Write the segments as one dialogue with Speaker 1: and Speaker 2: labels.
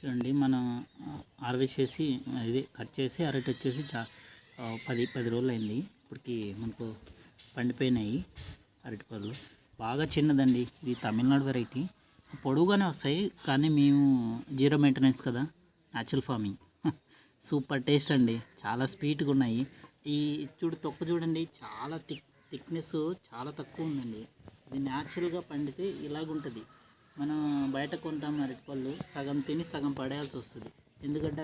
Speaker 1: చూడండి మనం హార్వెస్ట్ చేసి ఇది కట్ చేసి అరటి వచ్చేసి 10 రోజులు అయింది. ఇప్పటికి మనకు పండిపోయినాయి అరటి పళ్ళు. బాగా చిన్నదండి, ఇది తమిళనాడు వెరైటీ. పొడుగుగానే వస్తాయి కానీ మేము జీరో మెయింటెనెన్స్ కదా, న్యాచురల్ ఫార్మింగ్. సూపర్ టేస్ట్ అండి, చాలా స్వీట్గా ఉన్నాయి. ఈ తొక్క చూడండి, చాలా థిక్నెస్ చాలా తక్కువ ఉందండి. ఇది న్యాచురల్గా పండితే ఇలాగుంటుంది. మనం బయట కొంటాం అరటిపళ్ళు, సగం తిని సగం పడేయాల్సి వస్తుంది. ఎందుకంటే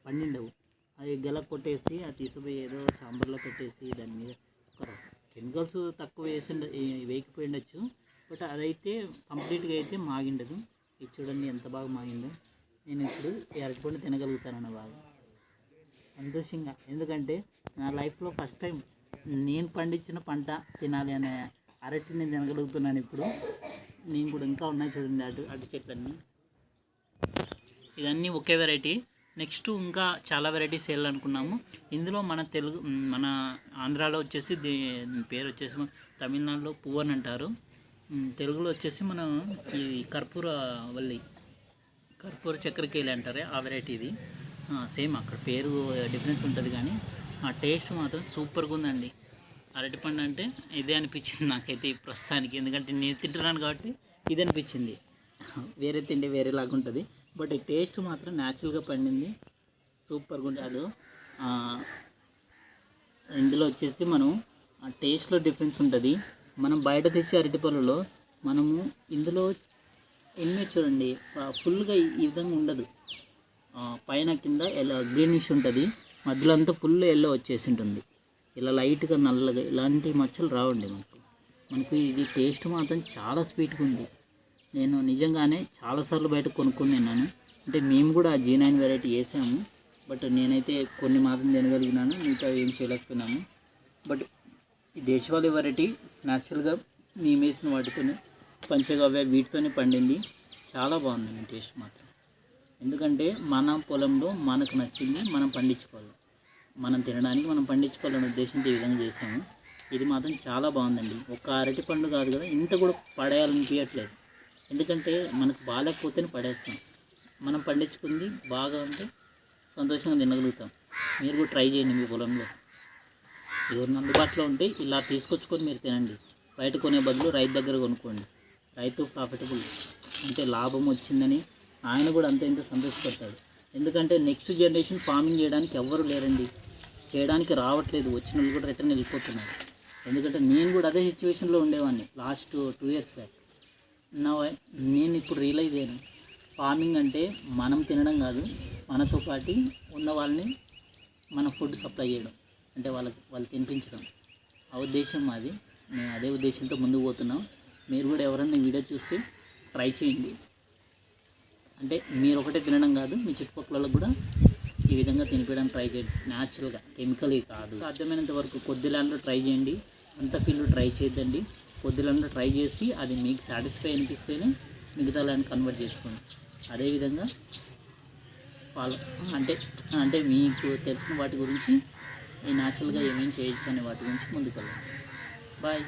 Speaker 1: పండిండవు. అవి గెల కొట్టేసి అది తీసుకుపోయి ఏదో సాంబార్లో పెట్టేసి దాని మీద కెమికల్స్ తక్కువ వేయకపోయిండొచ్చు. బట్ అదైతే కంప్లీట్గా అయితే మాగిండదు. ఇది చూడండి ఎంత బాగా మాగిందో. నేను ఇప్పుడు ఈ అరటిపండు తినగలుగుతానన్న బాగా సంతోషంగా. ఎందుకంటే నా లైఫ్లో ఫస్ట్ టైం నేను పండించిన పంట తినాలి అనే అరటి నేను తినగలుగుతున్నాను ఇప్పుడు. నేను కూడా ఇంకా ఉన్నాయి చూడండి అటు చెట్లన్నీ. ఇదన్నీ ఒకే వెరైటీ. నెక్స్ట్ ఇంకా చాలా వెరైటీస్ వేయాలనుకున్నాము. ఇందులో మన ఆంధ్రాలో వచ్చేసి పేరు వచ్చేసి తమిళనాడులో పువ్వు అని అంటారు. తెలుగులో వచ్చేసి మనం ఈ కర్పూర చక్కెరకేళి అంటారే ఆ వెరైటీ ఇది. సేమ్ అక్కడ పేరు డిఫరెన్స్ ఉంటుంది కానీ ఆ టేస్ట్ మాత్రం సూపర్గా ఉందండి. అరటిపండు అంటే ఇదే అనిపించింది నాకైతే ఈ ప్రస్తుతానికి. ఎందుకంటే నేను తింటున్నాను కాబట్టి ఇది అనిపించింది. వేరే తిండి వేరేలాగా ఉంటుంది, బట్ ఈ టేస్ట్ మాత్రం న్యాచురల్గా పండింది, సూపర్గా ఉంటుంది. అది ఇందులో వచ్చేసి మనం ఆ టేస్ట్లో డిఫరెన్స్ ఉంటుంది. మనం బయట తెచ్చే అరటిపళ్ళలో మనము ఇందులో ఎన్ని చూడండి ఫుల్గా ఈ విధంగా ఉండదు. పైన కింద ఎలా గ్రీనిష్ ఉంటుంది, మధ్యలో అంతా ఫుల్ ఎల్లో వచ్చేసి ఉంటుంది. ఇలా లైట్గా నల్లగా ఇలాంటి మచ్చలు రావండి మనకు ఇది టేస్ట్ మాత్రం చాలా స్వీట్గా ఉంది. నేను నిజంగానే చాలాసార్లు బయట కొనుక్కొని తిన్నాను. అంటే మేము కూడా ఆ G9 వెరైటీ వేసాము, బట్ నేనైతే కొన్ని మాత్రం తినగలిగినాను, మిగతా ఏం చేయలేకపోయినాము. బట్ ఈ దేశవాళీ వెరైటీ న్యాచురల్గా మేము వేసిన వాటితోనే పంచగవ్య వీటితోనే పండింది. చాలా బాగుంది టేస్ట్ మాత్రం. ఎందుకంటే మన పొలంలో మనకు నచ్చింది మనం పండించుకోవాలి, మనం తినడానికి మనం పండించుకోవాలనే ఉద్దేశంతో ఈ విధంగా చేసాము. ఇది మాత్రం చాలా బాగుందండి. ఒక్క అరటి పండు కాదు కదా, ఇంత కూడా పడేయాలనిపించట్లేదు. ఎందుకంటే మనకు బాగాలేకపోతేనే పడేస్తాం. మనం పండించుకుంది బాగా ఉంటే సంతోషంగా తినగలుగుతాం. మీరు కూడా ట్రై చేయండి మీ పొలంలో. ఎవరిని అందుబాటులో ఉంటే ఇలా తీసుకొచ్చుకొని మీరు తినండి. బయట కొనే బదులు రైతు దగ్గర కొనుక్కోండి. రైతు ప్రాఫిటబుల్, అంటే లాభం వచ్చిందని ఆయన కూడా అంత ఇంత సంతోషపడతాడు. ఎందుకంటే నెక్స్ట్ జనరేషన్ ఫార్మింగ్ చేయడానికి ఎవ్వరు లేరండి, చేయడానికి రావట్లేదు. వచ్చిన వాళ్ళు కూడా రిటర్న్ వెళ్ళిపోతున్నారు. ఎందుకంటే నేను కూడా అదే సిచ్యువేషన్లో ఉండేవాడిని లాస్ట్ 2 years బ్యాక్. నేను ఇప్పుడు రియలైజ్ అయ్యాను, ఫార్మింగ్ అంటే మనం తినడం కాదు, మనతో పాటు ఉన్న వాళ్ళని మన ఫుడ్ సప్లై చేయడం, అంటే వాళ్ళు తినిపించడం. ఆ ఉద్దేశం మాది. మేము అదే ఉద్దేశంతో ముందుకు పోతున్నాం. మీరు కూడా ఎవరన్నా వీడియో చూస్తే ట్రై చేయండి. అంటే మీరు ఒకటే తినడం కాదు, మీ చుట్టుపక్కల కూడా ఈ విధంగా తినిపించడానికి ట్రై చేయండి. న్యాచురల్గా, కెమికల్ కాదు. సాధ్యమైనంత వరకు కొద్ది ల్యాండ్లో ట్రై చేయండి, అంత ఫీల్డ్ ట్రై చేయొద్దండి. కొద్ది ల్యాండ్లో ట్రై చేసి అది మీకు సాటిస్ఫై అనిపిస్తేనే మిగతా ల్యాండ్ కన్వర్ట్ చేసుకోండి. అదేవిధంగా అంటే మీకు తెలిసిన వాటి గురించి ఈ న్యాచురల్గా ఏమేమి చేయొచ్చు అనే వాటి గురించి ముందుకు వెళ్ళండి. బాయ్.